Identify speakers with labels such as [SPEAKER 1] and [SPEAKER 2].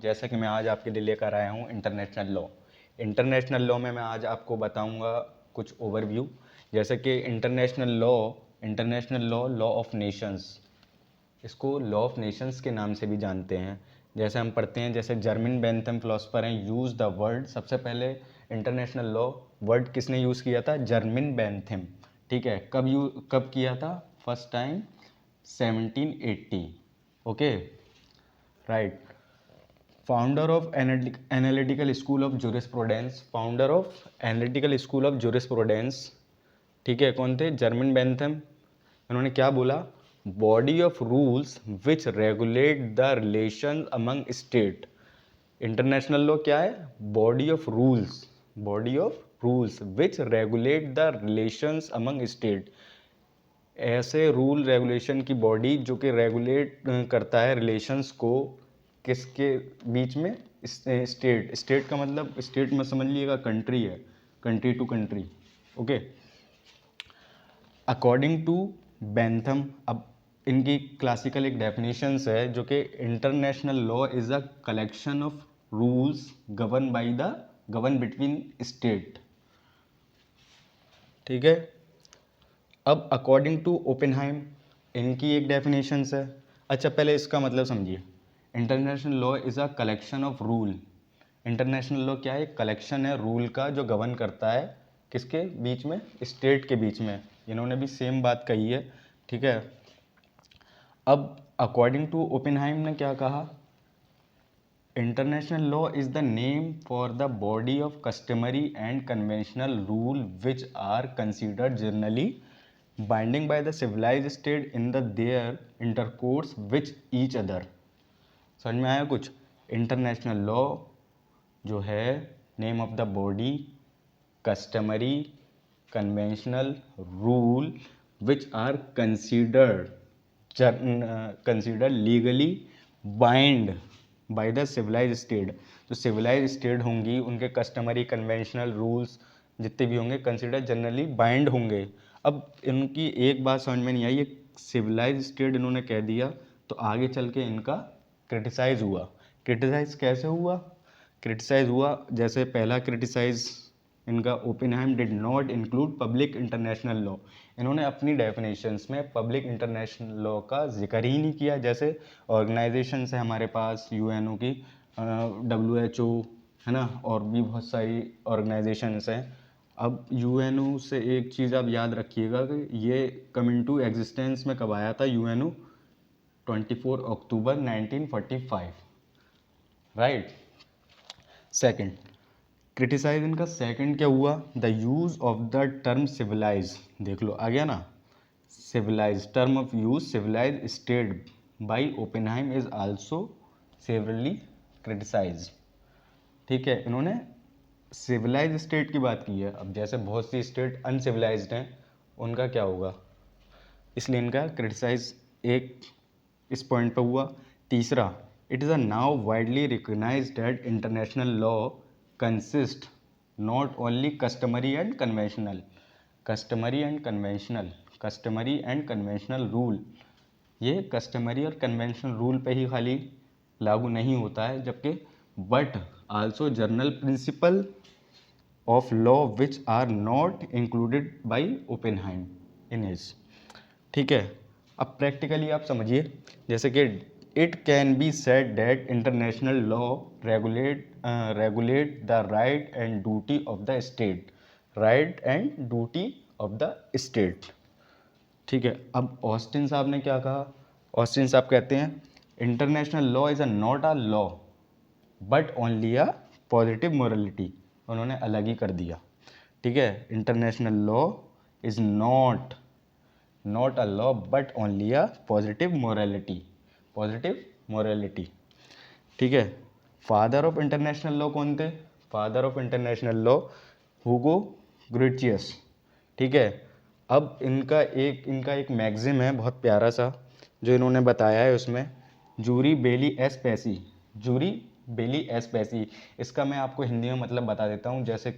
[SPEAKER 1] जैसा कि मैं आज आपके लिए लेकर आया हूँ इंटरनेशनल लॉ। इंटरनेशनल लॉ में मैं आज आपको बताऊंगा कुछ ओवरव्यू, जैसे कि international law law of Nations, इसको लॉ ऑफ नेशंस के नाम से भी जानते हैं। जैसे हम पढ़ते हैं, जैसे जर्मन बेंथम फिलोसफर हैं, यूज़ द वर्ड, सबसे पहले इंटरनेशनल लॉ वर्ड किसने यूज़ किया था? German Bentham. ठीक है, कब किया था? First time 1780। Okay, right. Founder of analytical school of jurisprudence, founder of analytical school of jurisprudence, ठीक है, कौन थे? German Bentham. इन्होंने क्या बोला? Body of rules which regulate the relation among state. International law क्या है? Body of rules which regulate the relations among state. ऐसे रूल रेगुलेशन की बॉडी जो कि रेगुलेट करता है रिलेशंस को किसके बीच में? स्टेट का मतलब, स्टेट में समझ लीजिएगा कंट्री है, country to country. Okay, according to Bentham, अब इनकी क्लासिकल एक डेफिनेशंस है जो कि international law is a collection of rules govern between state. ठीक है, अब अकॉर्डिंग टू ओपेनहाइम, इनकी एक डेफिनेशंस है। अच्छा, पहले इसका मतलब समझिए। International law is a collection of rule. International law क्या है? एक कलेक्शन है रूल का जो गवर्न करता है किसके बीच में? स्टेट के बीच में। इन्होंने भी सेम बात कही है। ठीक है, अब अकॉर्डिंग टू ओपेनहाइम ने क्या कहा? International law is the name for the body of customary and conventional rule which are considered generally binding by the civilised state in the their intercourse which each other. समझ में आया कुछ? International law जो है, name of the body, customary, conventional rule which are considered legally bind by the civilise state. जो civilise state होंगी उनके customary conventional rules जितने भी होंगे कंसिडर जनरली बाइंड होंगे। अब इनकी एक बात समझ में नहीं आई, ये सिविलाइज स्टेट इन्होंने कह दिया तो आगे चल के इनका क्रिटिसाइज हुआ। क्रिटिसाइज कैसे हुआ? क्रिटिसाइज हुआ, जैसे पहला क्रिटिसाइज इनका, Oppenheim did not include public international law. इन्होंने अपनी डेफिनेशंस में पब्लिक इंटरनेशनल लॉ का जिक्र ही नहीं किया। जैसे ऑर्गेनाइजेशंस है हमारे पास, यूएनओ की, WHO है ना, और भी बहुत सारी ऑर्गेनाइजेशंस हैं। अब यूएनओ से एक चीज़ आप याद रखिएगा कि ये कम इनटू एग्जिस्टेंस में कब आया था? UNO 24 October 1945, right. Second criticise इनका सेकंड क्या हुआ? The use of the term civilise. देख लो आ गया ना, civilise, term of use civilise state by Oppenheim is also severely criticise. ठीक है, इन्होंने सिविलाइज स्टेट की बात की है। अब जैसे बहुत सी स्टेट अनसिविलाइज्ड हैं, उनका क्या होगा? इसलिए इनका क्रिटिसाइज एक इस पॉइंट पर हुआ। तीसरा, it is a now widely recognise that international law consist not only customary and conventional rule. ये कस्टमरी और कन्वेंशनल रूल पे ही खाली लागू नहीं होता है, जबकि but also general principle of law which are not included by Oppenheim in his. ठीक है, अब प्रैक्टिकली आप समझिए, जैसे कि it can be said that international law regulate the right and duty of the state. ठीक है, अब ऑस्टिन साहब ने क्या कहा? ऑस्टिन साहब कहते हैं international law is not a law but only a positive morality. उन्होंने अलग ही कर दिया। ठीक है, international law is not a law but only a positive morality. ठीक है, फादर ऑफ इंटरनेशनल लॉ कौन थे? Father of international law Hugo Grotius. ठीक है, अब इनका एक मैगजिम है बहुत प्यारा सा जो इन्होंने बताया है, उसमें जूरी बेली एस पैसी। इसका मैं आपको हिंदी में मतलब बता देता हूँ। जैसे